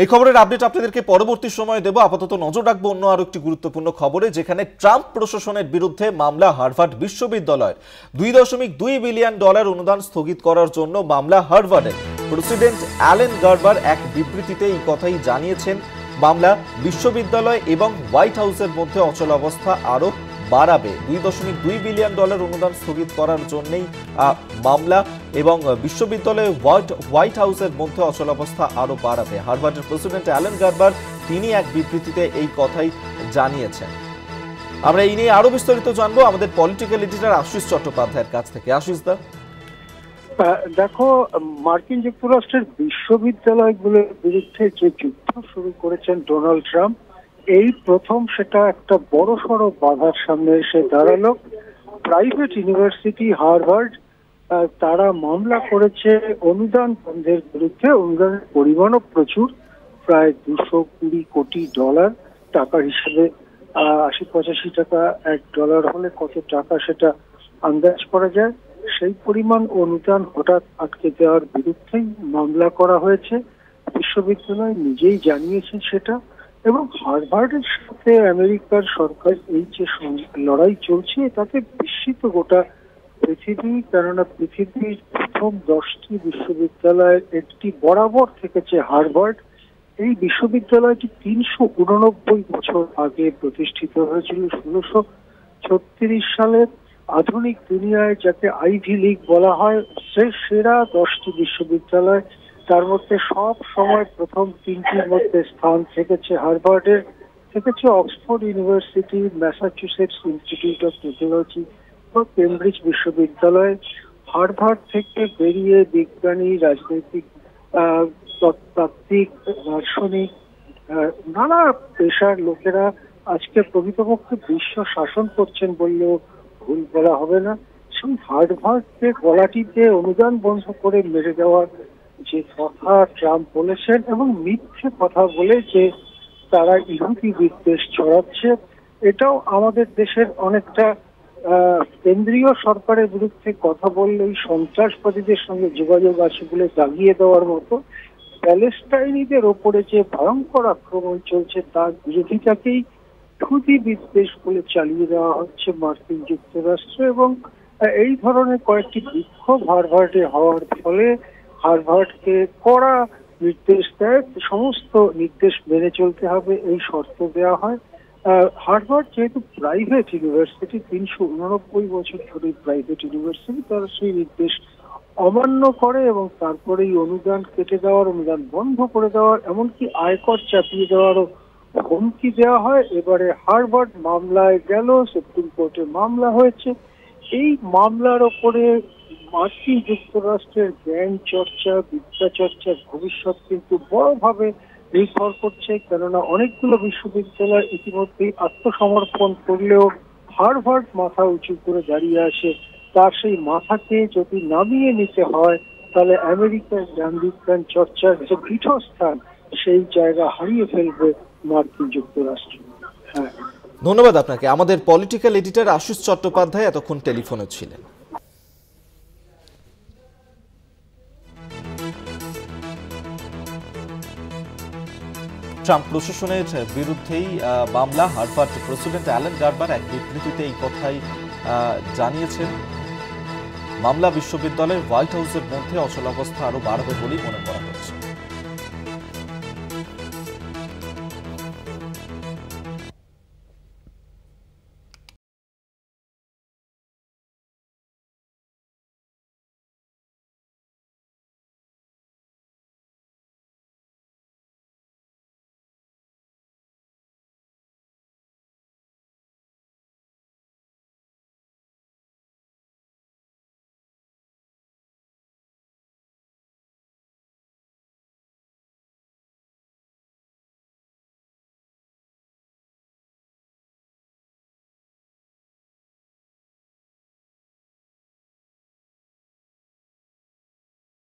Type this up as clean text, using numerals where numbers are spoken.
এই খবরের আপডেট আপনাদেরকে পরবর্তী সময়ে দেব। আপাতত নজর রাখবো অন্য আরো একটি গুরুত্বপূর্ণ খবরে, যেখানে ট্রাম্প প্রশাসনের বিরুদ্ধে মামলা। হার্ভার্ড বিশ্ববিদ্যালয়ের $2.2 বিলিয়ন অনুদান স্থগিত করার জন্য মামলা হার্ভার্ডের। প্রেসিডেন্ট অ্যালেন গার্বার এক বিবৃতিতে এই কথাই জানিয়েছেন। মামলা বিশ্ববিদ্যালয় এবং হোয়াইট হাউসের মধ্যে অচলাবস্থা আরো বাড়াবে। $2.2 বিলিয়ন অনুদান স্থগিত করার জন্যই মামলা এবং বিশ্ববিদ্যালয়ে হোয়াইট হাউসের মধ্যে অচলাবস্থা আরো বাড়াবে। হার্ভার্ডের প্রেসিডেন্ট অ্যালেন গার্বার তিনি এক বিবৃতিতে এই কথাই জানিয়েছেন। আমরা এই নিয়ে আরো বিস্তারিত জানবো আমাদের পলিটিক্যাল এডিটর আশিস চট্টোপাধ্যায়ের কাছ থেকে। আশিস দা, দেখো, মার্কিন যুক্তরাষ্ট্রের বিশ্ববিদ্যালয়গুলোর বিরুদ্ধে যে যুদ্ধ শুরু করেছেন ডোনাল্ড ট্রাম্প, এই প্রথম সেটা একটা বড়সড় বাধার সামনে এসে দাঁড়ালো। প্রাইভেট ইউনিভার্সিটি হার্ভার্ড তারা মামলা করেছে অনুদান বন্ধের বিরুদ্ধে। অনুদানের পরিমাণও প্রচুর, প্রায় $220 কোটি। টাকার হিসেবে 80-85 টাকা $1 হলে কত টাকা সেটা আন্দাজ করা যায়। সেই পরিমাণ অনুদান হঠাৎ আটকে দেওয়ার বিরুদ্ধেই মামলা করা হয়েছে। বিশ্ববিদ্যালয় নিজেই জানিয়েছে সেটা, এবং হার্ভার্ডের সাথে আমেরিকার সরকার এই যে লড়াই চলছে তাতে বিস্মিত গোটা পৃথিবী। কেননা পৃথিবীর প্রথম 10টি বিশ্ববিদ্যালয়ের একটি বরাবর থেকেছে হার্ভার্ড। এই বিশ্ববিদ্যালয়টি 389 বছর আগে প্রতিষ্ঠিত হয়েছিল, 1636 সালে। আধুনিক দুনিয়ায় যাকে আইভি লীগ বলা হয়, সেরা 10টি বিশ্ববিদ্যালয়, তার মধ্যে সব সময় প্রথম 3টির মধ্যে স্থান থেকেছে হার্ভার্ডের, থেকেছে Oxford university, Massachusetts institute of technology বা কেমব্রিজ বিশ্ববিদ্যালয়। হার্ভার্ড থেকে বেরিয়ে বিজ্ঞানী, রাজনৈতিক, তাত্ত্বিক, দার্শনিক, নানা পেশার লোকেরা আজকে প্রকৃতপক্ষে বিশ্ব শাসন করছেন বললেও ভুল বলা হবে না। সেই হার্ভার্ডকে গলাটিতে অনুদান বন্ধ করে মেরে দেওয়ার যে কথা ট্রাম্প বলেছেন, এবং মিথ্যে কথা বলে যে তারা ইহুদি বিদ্বেষ ছড়াচ্ছে, এটাও আমাদের দেশের অনেকটা কেন্দ্রীয় সরকারের বিরুদ্ধে কথা বললেই সন্ত্রাসবাদীদের সঙ্গে যোগাযোগ আছে বলে দাগিয়ে দেওয়ার মতো। প্যালেস্টাইনিদের ওপরে যে ভয়ঙ্কর আক্রমণ চলছে তার বিরোধিতাকেই ইহুদি বিদ্বেষ বলে চালিয়ে দেওয়া হচ্ছে মার্কিন যুক্তরাষ্ট্রে। এবং এই ধরনের কয়েকটি বিক্ষোভ হার্ভার্ডে হওয়ার ফলে হার্ভার্ডকে কড়া নির্দেশ দেয়, সমস্ত নির্দেশ মেনে চলতে হবে এই শর্ত দেওয়া হয়। হার্ভার্ড যেহেতু প্রাইভেট ইউনিভার্সিটি, 389 বছর ধরে প্রাইভেট ইউনিভার্সিটি, তারা সেই নির্দেশ অমান্য করে এবং তারপরেই অনুদান কেটে দেওয়ার, অনুদান বন্ধ করে দেওয়ার, এমনকি আয়কর চাপিয়ে দেওয়ারও হুমকি দেওয়া হয়। এবারে হার্ভার্ড মামলায় গেল, সুপ্রিম কোর্টে মামলা হয়েছে। এই মামলার ওপরে মার্কিন যুক্তরাষ্ট্রের জ্ঞান চর্চা, বিদ্যা চর্চার ভবিষ্যৎ কিন্তু বড়ভাবে নির্ভর করছে। কেননা অনেকগুলো বিশ্ববিদ্যালয় ইতিমধ্যেই আত্মসমর্পণ করলেও হার্ভার্ড মাথা উঁচু করে দাঁড়িয়ে আসে। তার সেই মাথাকে যদি নামিয়ে নিতে হয়, তাহলে আমেরিকার জ্ঞান বিজ্ঞান চর্চার যে পীঠস্থান, সেই জায়গা হারিয়ে ফেলবে মার্কিন যুক্তরাষ্ট্র। হ্যাঁ, ধন্যবাদ আপনাকে। আমাদের পলিটিক্যাল এডিটর আশিস চট্টোপাধ্যায় এতক্ষণ টেলিফোনে ছিলেন। ট্রাম্প প্রশাসনের বিরুদ্ধেই মামলা। হার্ভার্ড প্রেসিডেন্ট অ্যালেন গার্বার এক বিবৃতিতে এই কথাই জানিয়েছেন। মামলা বিশ্ববিদ্যালয়ের হোয়াইট হাউসের মধ্যে অচলাবস্থা আরো বাড়বে বলেই মনে করা হচ্ছে।